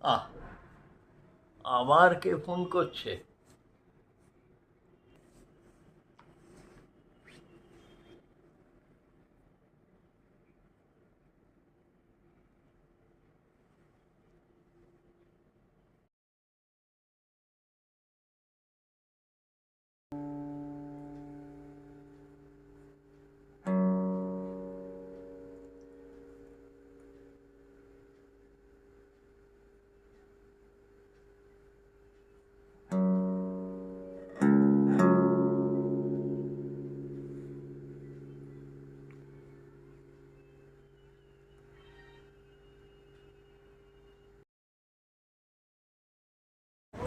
আহ, আবার কে ফোন করছে?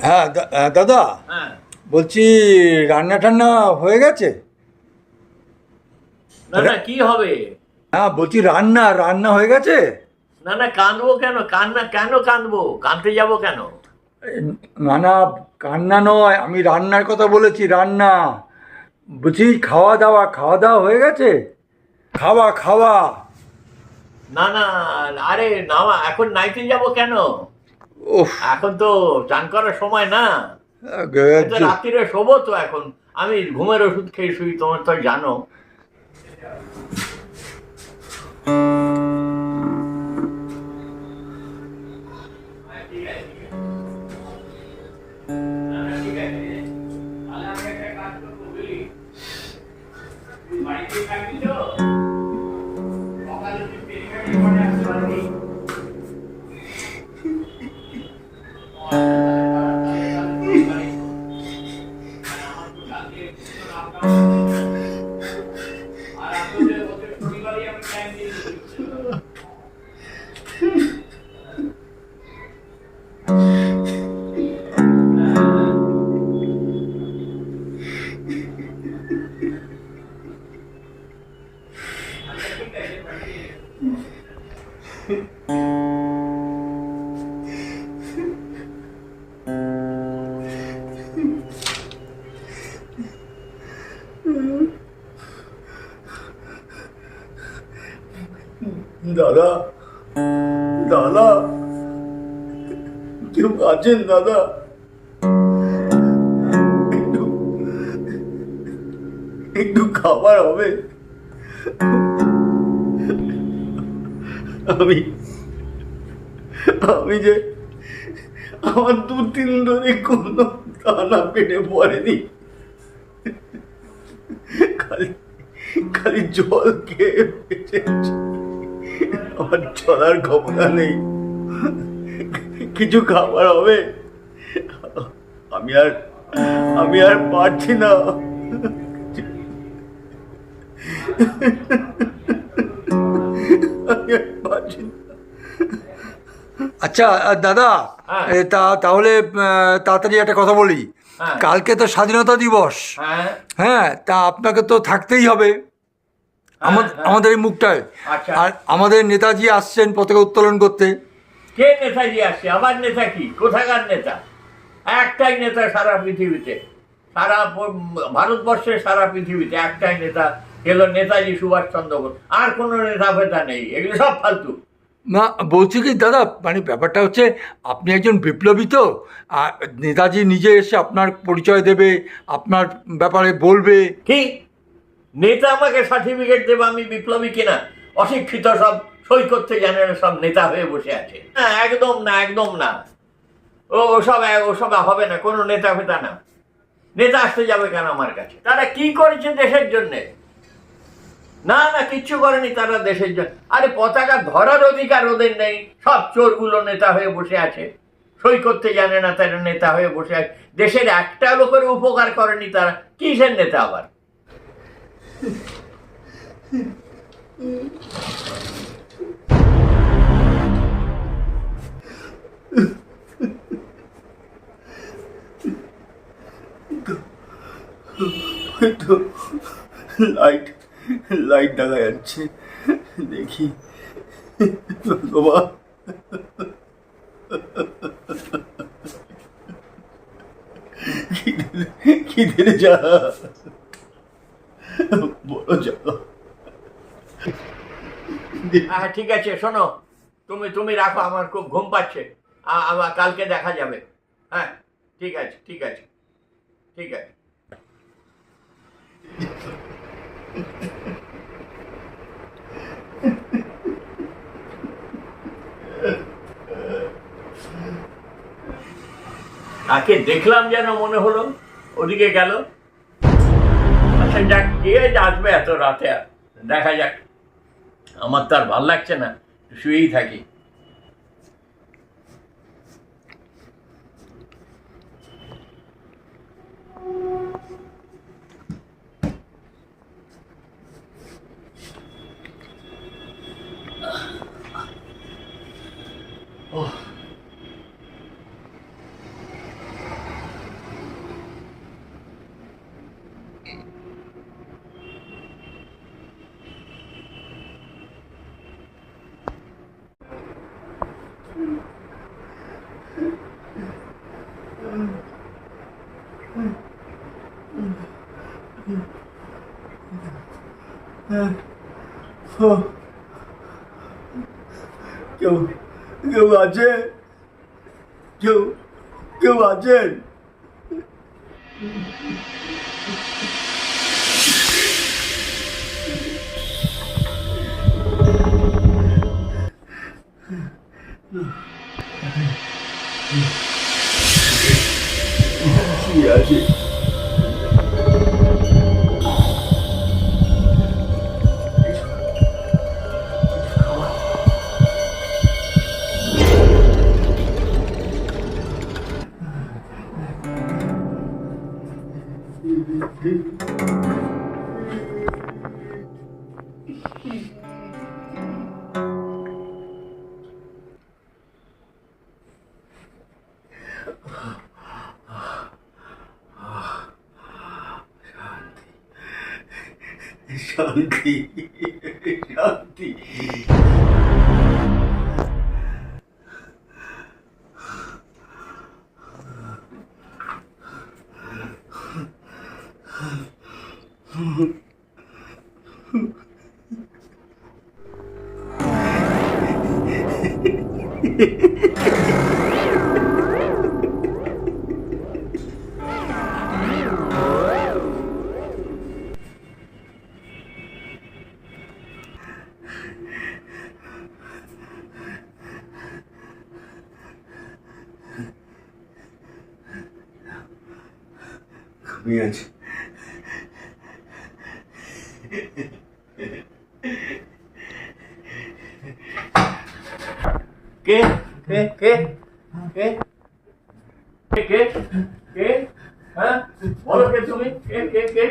হ্যাঁ দাদা, হ্যাঁ। বলছি রান্না টান্না হয়ে গেছে? না না, কি হবে? হ্যাঁ বলছি রান্না রান্না হয়ে গেছে। না না, কাঁদবো কেন? কান্না কেন কাঁদবো? কাঁদতে যাবো কেন? না না, কান্না নয়, আমি রান্নার কথা বলেছি, রান্না। বলছি খাওয়া দাওয়া হয়ে গেছে? খাওয়া খাওয়া। না না, আরে না, এখন নাইতে যাবো কেন? ওফ। এখন তো চান করার সময় না। এই তো জ- রাত্রিরে শোবো তো এখন। আমি ঘুমের ওষুধ খেয়ে শুই, তোমার তো জানো। বাড়িতে থাকবি তো? সকালে তুই পেরিয়ে পরে আসতে পারবি? আর আপনাদের ওদের পরিবারই আমি টাইম দিয়ে দিচ্ছি। আচ্ছা ঠিক আছে, পাঠিয়ে দাদা, দাদা, কেউ আছেন দাদা? একটু একটু খাবার হবে? আমি আমি যে আমার 2-3 ধরে কোনো দানা পেটে পড়েনি, খালি খালি জল খেয়ে বেঁচে আছি। আমার চলার ক্ষমতা নেই, কিছু খাবার হবে? আমি আর আমি আর পারছি না। আমি আর পারছি না। আচ্ছা দাদা, হ্যাঁ। তাহলে তাড়াতাড়ি একটা কথা বলি। হ্যাঁ। কালকে তো স্বাধীনতা দিবস। হ্যাঁ। হ্যাঁ, তা আপনাকে তো থাকতেই হবে হ্যাঁ, হ্যাঁ। আমাদের এই মুখটায়। আচ্ছা। আর আমাদের নেতাজি আসছেন পতাকা উত্তোলন করতে। কে নেতাজি আসছে? আবার নেতা কি? কোথাকার নেতা? একটাই নেতা সারা পৃথিবীতে, সারা ভারতবর্ষের সারা পৃথিবীতে একটাই নেতা, হলো নেতাজি সুভাষচন্দ্র বোস। আর কোনো নেতা ফেতা নেই, এগুলো সব ফালতু। না, বলছি কি দাদা, মানে ব্যাপারটা হচ্ছে আপনি একজন বিপ্লবী তো, আর নেতাজি নিজে এসে আপনার পরিচয় দেবে, আপনার ব্যাপারে বলবে। কি নেতা আমাকে সার্টিফিকেট দেবে আমি বিপ্লবী কিনা? অশিক্ষিত সব, সই করতে জানে না, সব নেতা হয়ে বসে আছে। না, একদম না, একদম না। ওসব ওসব হবে না, কোনো নেতা ফেতা না। নেতা আসতে যাবে কেন আমার কাছে? তারা কি করেছে দেশের জন্যে? না না, কিচ্ছু করেনি তারা দেশের জন্য। আরে পতাকা ধরার অধিকার ওদের নেই, সব চোরগুলো নেতা হয়ে বসে আছে। সই করতে জানে না, তারা নেতা হয়ে বসে আছে। দেশের একটা লোকের উপকার করেনি তারা, কিসের নেতা আবার? হয়তো লাইট লাইট দেখা যাচ্ছে, দেখি। ভগবান, খিদে যা, বড় জ্বালা। হ্যাঁ ঠিক আছে, শোনো, তুমি তুমি রাখো, আমার খুব ঘুম পাচ্ছে। আবার কালকে দেখা যাবে। হ্যাঁ, ঠিক আছে, ঠিক আছে, ঠিক আছে। তাকে দেখলাম যেন মনে হলো, ওদিকে গেল। আচ্ছা যাক, কে আসবে এত রাতে, দেখা যাক। আমার তো আর ভাল লাগছে না, শুয়েই থাকি। কেউ কেউ আছে? কেউ কেউ আছেন? কি আছে? শান্তি, শান্তি। ঘুমিয়ে আছে। কে কে কে কে কে কে কে? হ্যাঁ, বলো কে তুমি? কে কে কে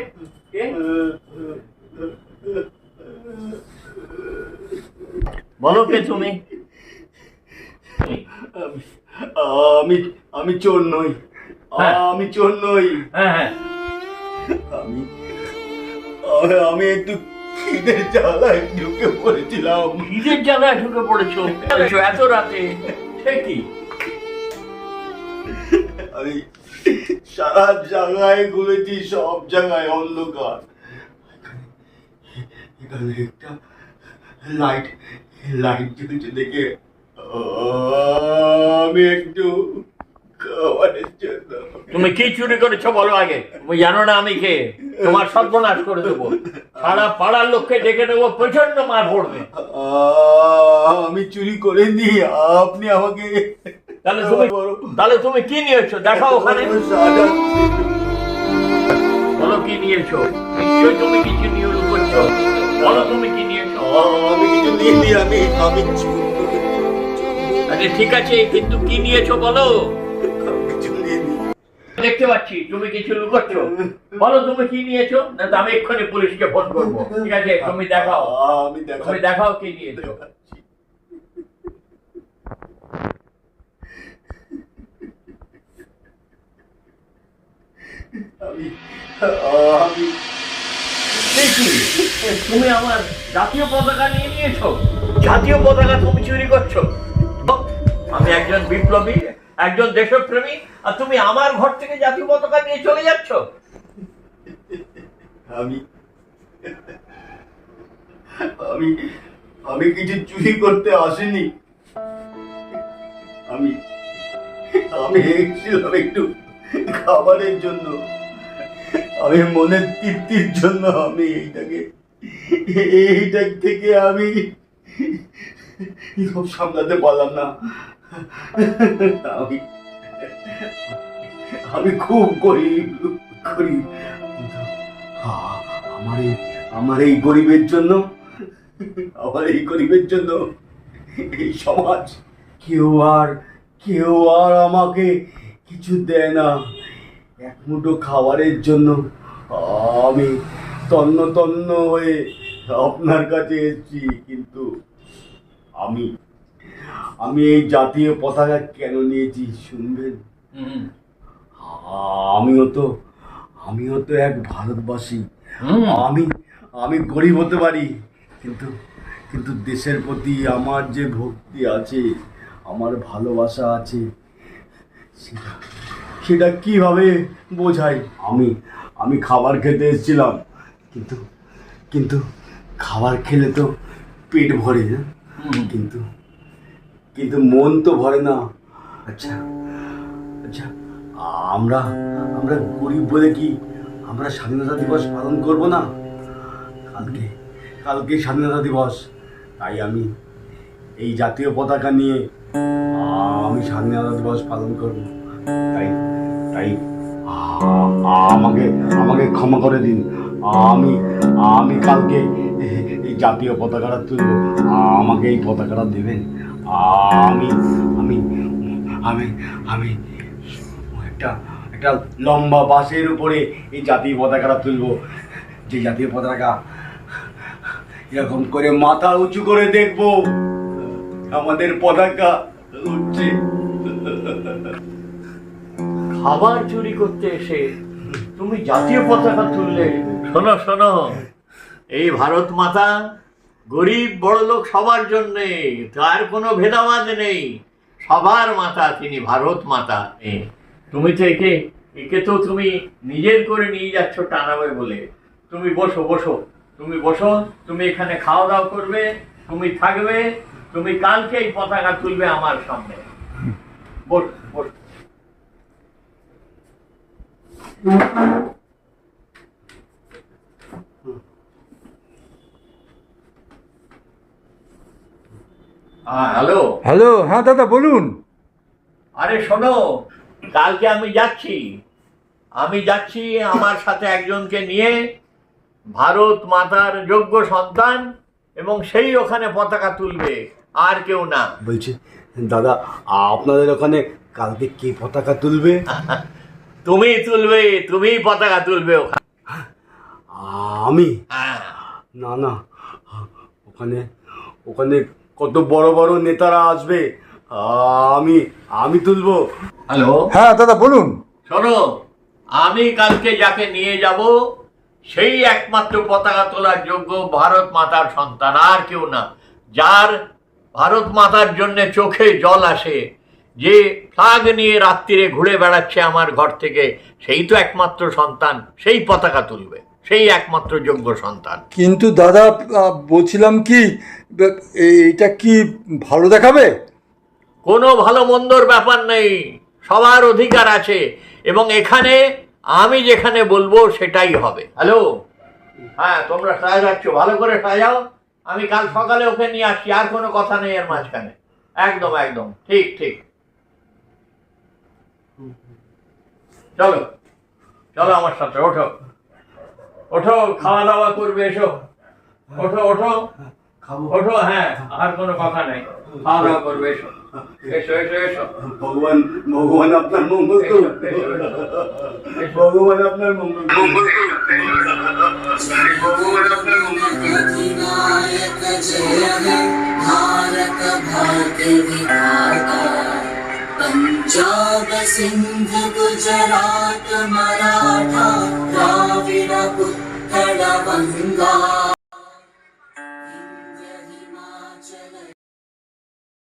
কে? বলো কে তুমি? আমি আমি চোর নই। হ্যাঁ। আমি চোর নই। হ্যাঁ হ্যাঁ, আমি আমি একটু খিদের জ্বালায় ঢুকে পড়েছিলাম। নিজের জায়গায় ঢুকে পড়েছো এত রাতে? সে কি? আমি সারা জায়গায় ঘুরেছি, সব জায়গায় অন্ধকার। এখানে একটা লাইট লাইট জ্বলছে দেখে আমি একটু খাবারের জন্য। তুমি কি চুরি করেছো বলো আগে। তুমি জানো না আমি কে? তোমার সর্বনাশ করে দেবো, সারা পাড়ার লোককে ডেকে দেবো, প্রচন্ড মার পড়বে। আমি চুরি করিনি, আপনি আমাকে। তাহলে তুমি কি নিয়েছো দেখাও ওখানে। বলো কি নিয়েছো? নিশ্চয়ই তুমি কিছু নিয়ে লুকোচ্ছো। বলো তুমি কি নিয়েছো? আমি কিছু নিইনি। আমি আমি আরে ঠিক আছে, কিন্তু কি নিয়েছো বলো। কিছু নিইনি। দেখতে পাচ্ছি তুমি কিছু লুকোচ্ছো। বলো তুমি কি নিয়েছো, না তো আমি এক্ষুনি পুলিশকে ফোন করবো। ঠিক আছে, তুমি দেখাও। তুমি দেখাও কি নিয়েছো। তুমি আমার জাতীয় পতাকা নিয়ে নিয়েছো? জাতীয় পতাকা তুমি চুরি করছো? আমি একজন বিপ্লবী, একজন দেশপ্রেমী, আর তুমি আমার ঘর থেকে জাতীয় পতাকা নিয়ে চলে যাচ্ছ। আমি আমি আমি কিছু চুরি করতে আসিনি। আমি আমি এসেছিলাম একটু খাবারের জন্য, আমি মনের তৃপ্তির জন্য আমি এইটা থেকে আমি সব সামলাতে পারলাম না। আমি আমি খুব গরিব গরিব, কিন্তু আমার এই গরিবের জন্য, এই সমাজ কেউ আর আমাকে কিছু দেয় না। এক মুঠো খাবারের জন্য আমি তন্ন তন্ন হয়ে আপনার কাছে এসেছি, কিন্তু আমি এই জাতীয় পতাকা কেন নিয়েছি শুনবেন? আমিও তো এক ভারতবাসী। আমি গরিব হতে পারি, কিন্তু দেশের প্রতি আমার যে ভক্তি আছে, আমার ভালোবাসা আছে, সেটা কিভাবে বোঝাই? আমি খাবার খেতে এসেছিলাম, কিন্তু খাবার খেলে তো পেট ভরে, কিন্তু মন তো ভরে না। আচ্ছা, আমরা গরিব বলে কি আমরা স্বাধীনতা দিবস পালন করব না? কালকে স্বাধীনতা দিবস, তাই আমি এই জাতীয় পতাকা নিয়ে আমি স্বাধীনতা দিবস পালন করব। তাই আমাকে ক্ষমা করে দিন। আমি কালকে এই জাতীয় পতাকাটা তুলব, আমাকে এই পতাকাটা দেবেন। আমি আমি আমি আমি একটা লম্বা বাসের উপরে এই জাতীয় পতাকাটা তুলব, যে জাতীয় পতাকা এরকম করে মাথা উঁচু করে দেখব আমাদের পতাকা উঠছে। খাবার চুরি করতে এসে তুমি জাতীয় পতাকা তুললে? শোনো শোনো, এই ভারত মাতা গরিব বড়লোক সবার জন্যে, তার কোনো ভেদাভেদ নেই, সবার মাতা তিনি, ভারত মাতা। তুমি তো একে তো তুমি নিজের করে নিয়ে যাচ্ছ টানাবে বলে। তুমি বসো, তুমি বসো, তুমি এখানে খাওয়া দাওয়া করবে, তুমি থাকবে, তুমি কালকে এই পতাকা তুলবে আমার সামনে। বস বস। হ্যালো হ্যালো, হ্যাঁ দাদা বলুন। আরে শোনো, কালকে আমি যাচ্ছি আমার সাথে একজনকে নিয়ে, ভারত মাতার যোগ্য সন্তান, এবং সেই ওখানে পতাকা তুলবে, আর কেউ না। বলছি দাদা, আপনাদের ওখানে কালকে কে পতাকা তুলবে? তুমি তুলবে, তুমি পতাকা তুলবে ওখানে। আমি? হ্যাঁ। না, ওখানে কত বড় বড় নেতারা আসবে, আমি তুলবো। হ্যালো, হ্যাঁ দাদা বলুন। শোনো, আমি কালকে যাকে নিয়ে যাব সেই একমাত্র পতাকা তোলার যোগ্য ভারত মাতার সন্তান, আর কেউ না। যার ভারত মাতার জন্য চোখে জল আসে, যে ফ্লাগ নিয়ে রাত্রিরে ঘুরে বেড়াচ্ছে আমার ঘর থেকে, সেই তো একমাত্র সন্তান, সেই পতাকা তুলবে, সেই একমাত্র যোগ্য সন্তান। কিন্তু দাদা বলছিলাম কি, এটা কি ভালো দেখাবে? কোনো ভালো মন্দর ব্যাপার নেই, সবার অধিকার আছে, এবং এখানে আমি যেখানে বলবো সেটাই হবে। হ্যালো, হ্যাঁ তোমরা সাজাচ্ছ, ভালো করে সাজাও, আমি কাল সকালে ওকে নিয়ে আসছি, আর কোনো কথা নেই এর মাঝখানে। একদম একদম ঠিক ঠিক। চলো চলো আমার সাথে, ওঠো ওঠো, খাওয়া দাওয়া করবে, এসো, ওঠো ওঠো ওঠো। হ্যাঁ, আর কোনো কথা নেই, খাওয়া দাওয়া করবে, এসো এসো এসো এসো। ভগবান আপনার মঙ্গল করুন, ভগবান আপনার মঙ্গল করুন, ভগবান আপনার মঙ্গল করুন। अधिनायक जय हे भारत भाग्य विधाता, पंजाब सिंध गुजरात मराठा द्राविड उत्कल बंगा,